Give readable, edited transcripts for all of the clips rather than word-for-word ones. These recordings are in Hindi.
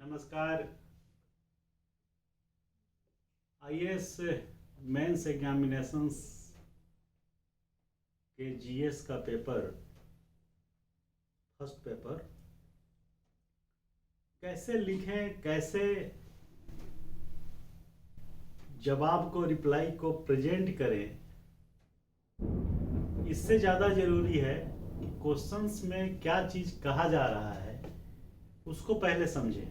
नमस्कार। आईएएस मेंस एग्जामिनेशंस के जीएस का पेपर, फर्स्ट पेपर कैसे लिखें, कैसे जवाब को, रिप्लाई को प्रेजेंट करें, इससे ज़्यादा ज़रूरी है कि क्वेश्चंस में क्या चीज़ कहा जा रहा है उसको पहले समझें।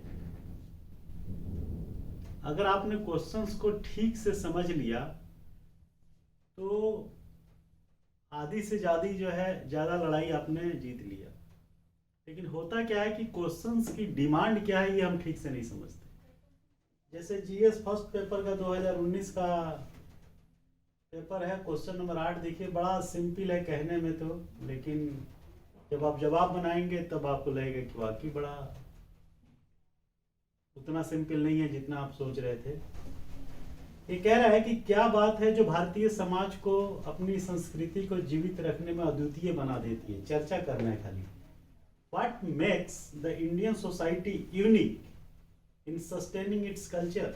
अगर आपने क्वेश्चंस को ठीक से समझ लिया तो आधी से ज़्यादा लड़ाई आपने जीत लिया। लेकिन होता क्या है कि क्वेश्चंस की डिमांड क्या है ये हम ठीक से नहीं समझते। जैसे जीएस फर्स्ट पेपर का 2019 का पेपर है, क्वेश्चन नंबर 8 देखिए। बड़ा सिंपल है कहने में तो, लेकिन जब आप जवाब बनाएंगे तब आपको लगेगा कि वाकई बड़ा उतना सिंपल नहीं है जितना आप सोच रहे थे। ये कह रहा है कि क्या बात है जो भारतीय समाज को, अपनी संस्कृति को जीवित रखने में अद्वितीय बना देती है। चर्चा करना है खाली। What makes the Indian society unique in sustaining its culture?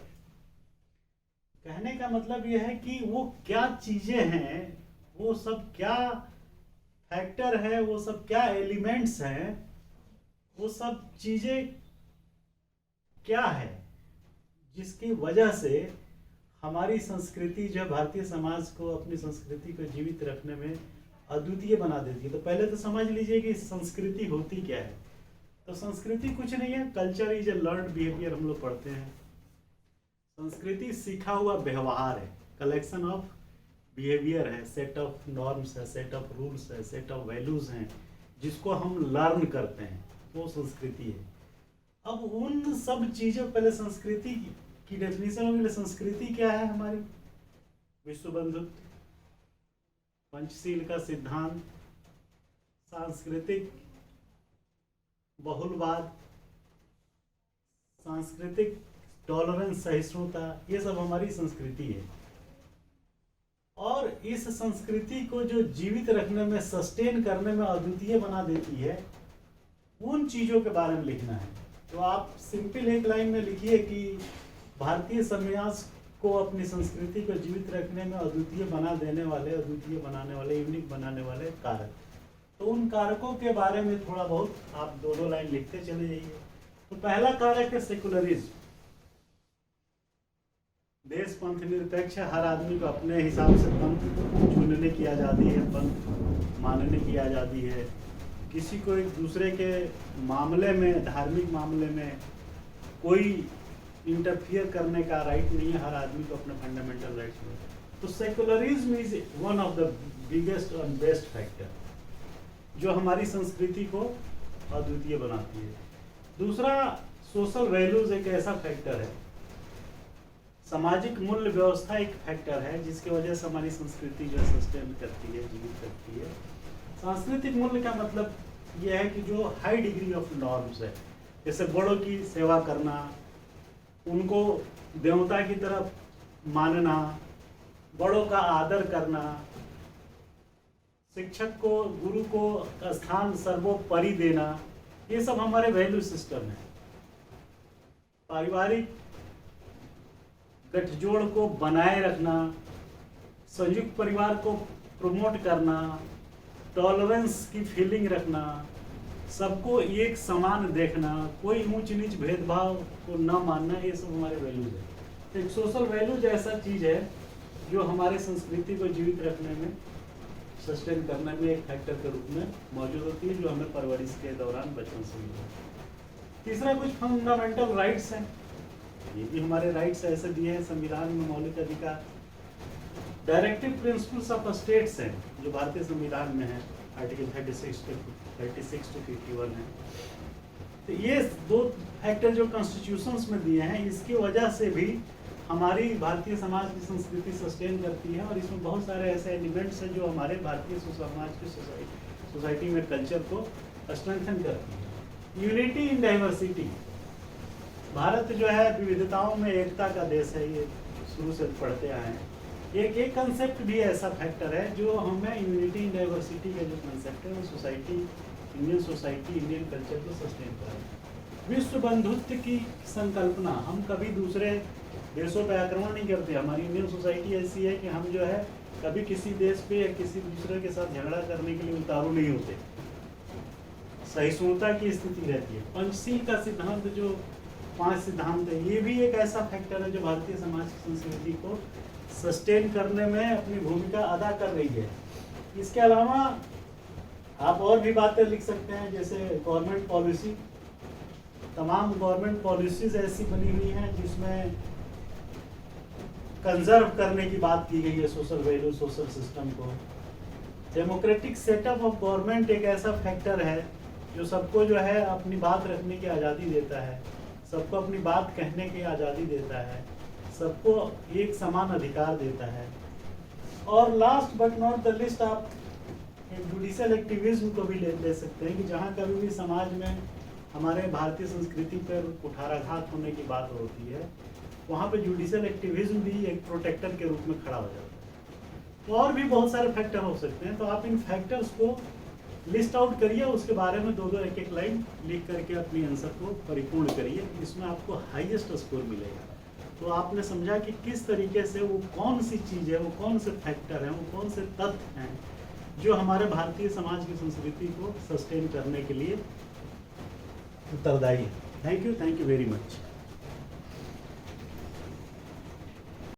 कहने का मतलब यह है कि वो क्या चीजें हैं, वो सब क्या फैक्टर है, वो सब क्या एलिमेंट्स हैं, वो सब चीजें क्या है जिसकी वजह से हमारी संस्कृति, जो भारतीय समाज को, अपनी संस्कृति को जीवित रखने में अद्वितीय बना देती है। तो पहले तो समझ लीजिए कि संस्कृति होती क्या है। तो संस्कृति कुछ नहीं है, culture is a learned behaviour, हम लोग पढ़ते हैं। संस्कृति सीखा हुआ व्यवहार है, कलेक्शन ऑफ बिहेवियर है, सेट ऑफ नॉर्म्स है, सेट ऑफ रूल्स है, सेट ऑफ वैल्यूज हैं, जिसको हम लर्न करते हैं, वो संस्कृति है। अब उन सब चीजों, पहले संस्कृति की डेफिनेशन होगी। संस्कृति क्या है हमारी? विश्व बंधुत्व, पंचशील का सिद्धांत, सांस्कृतिक बहुलवाद, सांस्कृतिक टॉलरेंस, सहिष्णुता, ये सब हमारी संस्कृति है। और इस संस्कृति को जो जीवित रखने में, सस्टेन करने में अद्वितीय बना देती है, उन चीजों के बारे में लिखना है। तो आप सिंपल एक लाइन में लिखिए कि भारतीय समाज को, अपनी संस्कृति को जीवित रखने में अद्वितीय बना देने वाले, अद्वितीय बनाने वाले, यूनिक बनाने वाले कारक। तो उन कारकों के बारे में थोड़ा बहुत आप दो लाइन लिखते चले जाइए। तो पहला कारक है सेकुलरिज्म। देश पंथ निरपेक्ष, हर आदमी को अपने हिसाब से पंथ चुनने की आज़ादी है, पंथ मानने की आज़ादी है। किसी को एक दूसरे के मामले में, धार्मिक मामले में कोई इंटरफियर करने का राइट नहीं है, हर आदमी को अपने फंडामेंटल राइट्स में। तो secularism is one of the biggest और बेस्ट फैक्टर जो हमारी संस्कृति को अद्वितीय बनाती है। दूसरा, सोशल वैल्यूज एक ऐसा फैक्टर है, सामाजिक मूल्य व्यवस्था एक फैक्टर है जिसकी वजह से हमारी संस्कृति जो सस्टेन करती है, जीवित करती है। सांस्कृतिक मूल्य का मतलब यह है कि जो हाई डिग्री ऑफ नॉर्म्स है, जैसे बड़ों की सेवा करना, उनको देवता की तरफ मानना, बड़ों का आदर करना, शिक्षक को, गुरु को स्थान सर्वोपरि देना, ये सब हमारे वैल्यू सिस्टम है। पारिवारिक गठजोड़ को बनाए रखना, संयुक्त परिवार को प्रमोट करना, टॉलरेंस की फीलिंग रखना, सबको एक समान देखना, कोई ऊंच नीच भेदभाव को न मानना, ये सब हमारे वैल्यूज है। एक सोशल वैल्यूज ऐसा चीज है जो हमारे संस्कृति को जीवित रखने में, सस्टेन करने में एक फैक्टर के रूप में मौजूद होती है, जो हमें परवरिश के दौरान बचपन से मिला। तीसरा, कुछ फंडामेंटल राइट्स हैं। ये भी हमारे राइट्स ऐसे दिए हैं संविधान में, मौलिक अधिकार। डायरेक्टिव प्रिंसिपल्स ऑफ स्टेट्स हैं जो भारतीय संविधान में है, आर्टिकल 36 to 51 है। तो ये दो फैक्टर जो कॉन्स्टिट्यूशंस में दिए हैं, इसकी वजह से भी हमारी भारतीय समाज की संस्कृति सस्टेन करती है। और इसमें बहुत सारे ऐसे एलिमेंट्स हैं जो हमारे भारतीय समाज की सोसाइटी में कल्चर को स्ट्रेंथन करती है। यूनिटी इन डाइवर्सिटी, भारत जो है विविधताओं में एकता का देश है, ये शुरू से पढ़ते आए हैं। एक कंसेप्ट भी ऐसा फैक्टर है जो हमें यूनिटी इन डाइवर्सिटी का जो कंसेप्ट है वो society, Indian society, Indian culture को सस्टेन कर रहा है। विश्व बंधुत्व की संकल्पना, हम कभी दूसरे देशों पर आक्रमण नहीं करते। हमारी इंडियन सोसाइटी ऐसी है कि हम जो है कभी किसी देश पे या किसी दूसरे के साथ झगड़ा करने के लिए उतारू नहीं होते, सहिष्णुता की स्थिति रहती है। पंचशील का सिद्धांत, जो 5 सिद्धांत है, ये भी एक ऐसा फैक्टर है जो भारतीय समाज की संस्कृति को सस्टेन करने में अपनी भूमिका अदा कर रही है। इसके अलावा आप और भी बातें लिख सकते हैं, जैसे गवर्नमेंट पॉलिसी। तमाम गवर्नमेंट पॉलिसीज ऐसी बनी हुई हैं जिसमें कंजर्व करने की बात की गई है सोशल वैल्यू, सोशल सिस्टम को। डेमोक्रेटिक सेटअप ऑफ गवर्नमेंट एक ऐसा फैक्टर है जो सबको जो है अपनी बात रखने की आज़ादी देता है, सबको अपनी बात कहने की आज़ादी देता है, सबको एक समान अधिकार देता है। और last but not the list, आप जुडिशियल एक्टिविज्म को भी ले सकते हैं कि जहाँ कभी भी समाज में हमारे भारतीय संस्कृति पर कुठाराघात होने की बात होती है, वहाँ पे जुडिशियल एक्टिविज्म भी एक प्रोटेक्टर के रूप में खड़ा हो जाता है। तो और भी बहुत सारे फैक्टर हो सकते हैं, तो आप इन फैक्टर्स को लिस्ट आउट करिए, उसके बारे में 2-2 एक-एक लाइन लिख करके अपनी आंसर को परिपूर्ण करिए, इसमें आपको हाईएस्ट स्कोर मिलेगा। तो आपने समझा कि किस तरीके से वो कौन सी चीज़ है, वो कौन से फैक्टर हैं, वो कौन से तथ्य हैं जो हमारे भारतीय समाज की संस्कृति को सस्टेन करने के लिए उत्तरदायी है। Thank you very much.